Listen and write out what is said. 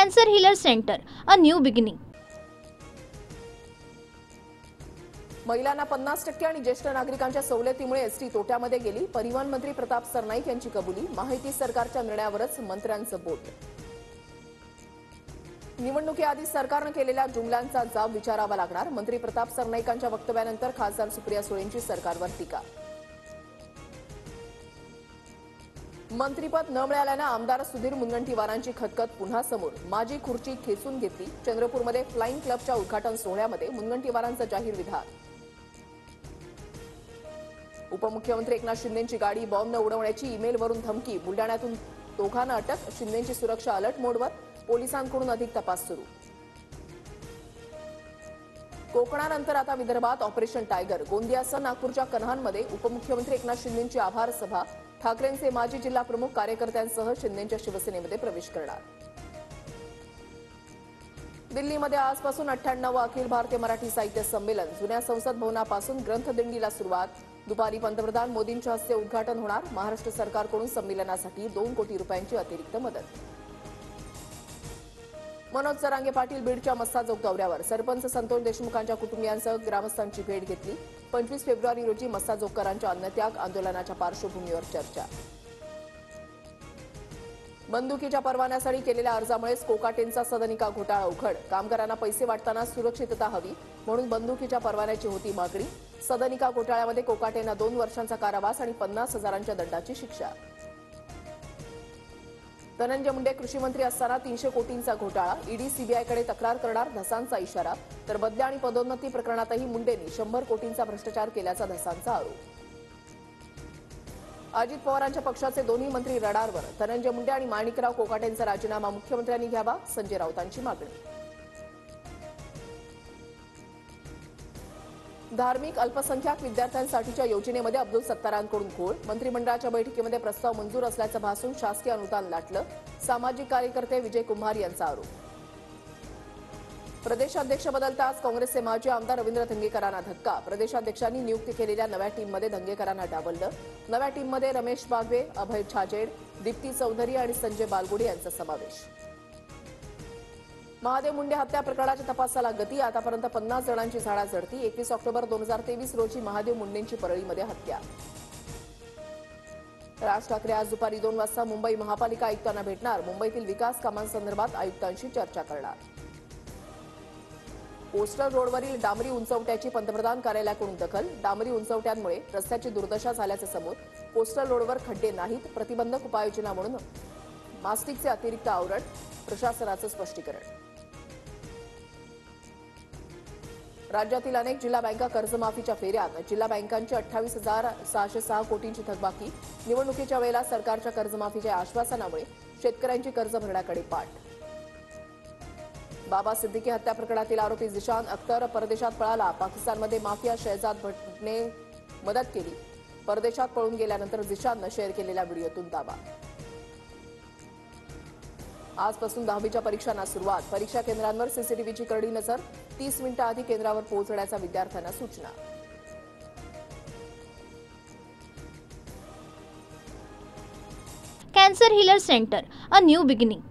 Cancer Healer Center, a new beginning. महिलांना 50% आणि ज्येष्ठ नागरिकांच्या सवलतीमुळे एसटी तोट्यामध्ये गेली. परिवहन मंत्री प्रताप सरनाईक यांची कबुली. माहिती सरकारच्या निर्णयावरच मंत्र्यांचं बोट. निवडणुकीआधी सरकारनं केलेल्या जुमल्यांचा जाब विचारावा लागणार. मंत्री प्रताप सरनाईकांच्या वक्तव्यानंतर खासदार सुप्रिया सुळेंची सरकारवर टीका. मंत्रीपद न मिळाल्यानं आमदार सुधीर मुनगंटीवारांची खतखत पुन्हा समोर. माझी खुर्ची खेचून घेतली. चंद्रपूरमध्ये फ्लाइंग क्लबच्या उद्घाटन सोहळ्यामध्ये मुनगंटीवारांचं जाहीर विधान. उपमुख्यमंत्री एकनाथ शिंदेंची गाडी बॉम्बनं उडवण्याची ईमेलवरून धमकी. बुलडाण्यातून दोघांना अटक. शिंदेंची सुरक्षा अलर्ट मोडवर. पोलिसांकडून अधिक तपास सुरू. कोकणानंतर आता विदर्भात ऑपरेशन टायगर. गोंदियासह नागपूरच्या कन्हानमध्ये उपमुख्यमंत्री एकनाथ शिंदेंची आभार सभा. ठाकरेंचे माजी जिल्हा प्रमुख कार्यकर्त्यांसह शिंदेंच्या शिवसेनेमध्ये प्रवेश करणार. दिल्लीमध्ये आजपासून 98वे अखिल भारतीय मराठी साहित्य संमेलन. जुन्या संसद भवनापासून ग्रंथदिंडीला सुरुवात. दुपारी पंतप्रधान मोदींच्या हस्ते उद्घाटन होणार. महाराष्ट्र सरकारकडून संमेलनासाठी 2 कोटी रुपयांची अतिरिक्त मदत. मनोज जरांगे पाटील बीडच्या मस्साजोग दौऱ्यावर. सरपंच संतोष देशमुखांच्या कुटुंबियांसह ग्रामस्थांची भेट घेतली. 25 फेब्रुवारी रोजी मस्साजोगकरांच्या अन्नत्याग आंदोलनाच्या पार्श्वभूमीवर चर्चा. बंदुकीच्या परवान्यासाठी केलेल्या अर्जामुळेच कोकाटेंचा सदनिका घोटाळा उघड. कामगारांना पैसे वाटताना सुरक्षितता हवी म्हणून बंदुकीच्या परवान्याची होती मागणी. सदनिका घोटाळ्यामध्ये कोकाटेंना 2 वर्षांचा कारावास आणि 50,000च्या दंडाची शिक्षा. धनंजय मुंडे कृषी मंत्री असताना 300 कोटींचा घोटाळा. ईडी सीबीआयकडे तक्रार करणार धसांचा इशारा. तर बदल्या आणि पदोन्नती प्रकरणातही मुंडेंनी 100 कोटींचा भ्रष्टाचार केल्याचा धसांचा आरोप. अजित पवारांच्या पक्षाचे दोन्ही मंत्री रडारवर. धनंजय मुंडे आणि माणिकराव कोकाटेंचा राजीनामा मुख्यमंत्र्यांनी घ्यावा. संजय राऊतांची मागणी. धार्मिक अल्पसंख्याक विद्यार्थ्यांसाठीच्या योजनेमध्ये अब्दुल सत्तारांकडून घोळ. मंत्रिमंडळाच्या बैठकीमध्ये प्रस्ताव मंजूर असल्याचं भासून शासकीय अनुदान लाटलं. सामाजिक कार्यकर्ते विजय कुंभार यांचा आरोप. प्रदेशाध्यक्ष बदलताच काँग्रेसचे माजी आमदार रवींद्र धंगेकरांना धक्का. प्रदेशाध्यक्षांनी नियुक्ती केलेल्या नव्या टीममध्ये धंगेकरांना डावललं. नव्या टीममध्ये रमेश बागवे, अभय छाजेड, दीप्ती चौधरी आणि संजय बालगुडे यांचा समावेश. महादेव मुंडे हत्या प्रकरणाच्या तपासाला गती. आतापर्यंत 50 जणांची झाडाझडती. 21 ऑक्टोबर 2023 रोजी महादेव मुंडेंची परळीमध्ये हत्या. राज ठाकरे आज दुपारी 2 वाजता मुंबई महापालिका आयुक्तांना भेटणार. मुंबईतील विकास कामांसंदर्भात आयुक्तांशी चर्चा करणार. पोस्टल रोडवरील डांबरी उंचवट्याची पंतप्रधान कार्यालयाकडून दखल. डांबरी उंचवट्यांमुळे रस्त्याची दुर्दशा झाल्याचं समोर. पोस्टल रोडवर खड्डे नाहीत. प्रतिबंधक उपाययोजना म्हणून मास्टिकचे अतिरिक्त आवरण. प्रशासनाचं स्पष्टीकरण. राज्यातील अनेक जिल्हा बँका कर्जमाफीच्या फेऱ्यात. जिल्हा बँकांची 28,606 कोटींची थकबाकी. निवडणुकीच्या वेळेला सरकारच्या कर्जमाफीच्या आश्वासनामुळे शेतकऱ्यांची कर्ज भरण्याकडे पाठ. बाबा सिद्दीकी हत्या प्रकरणातील आरोपी झिशान अख्तर परदेशात पळाला. पाकिस्तानमध्ये माफिया शहजाद भट्टने मदत केली. परदेशात पळून गेल्यानंतर झिशाननं शेअर केलेल्या व्हिडिओतून दावा. आजपासून 10वीच्या परीक्षांना सुरुवात. परीक्षा केंद्रांवर सीसीटीव्हीची करडी नजर. 30 मिनिटं आधी केंद्रावर पोहोचण्याच्या विद्यार्थ्यांना सूचना. Cancer Healer Center, a new beginning.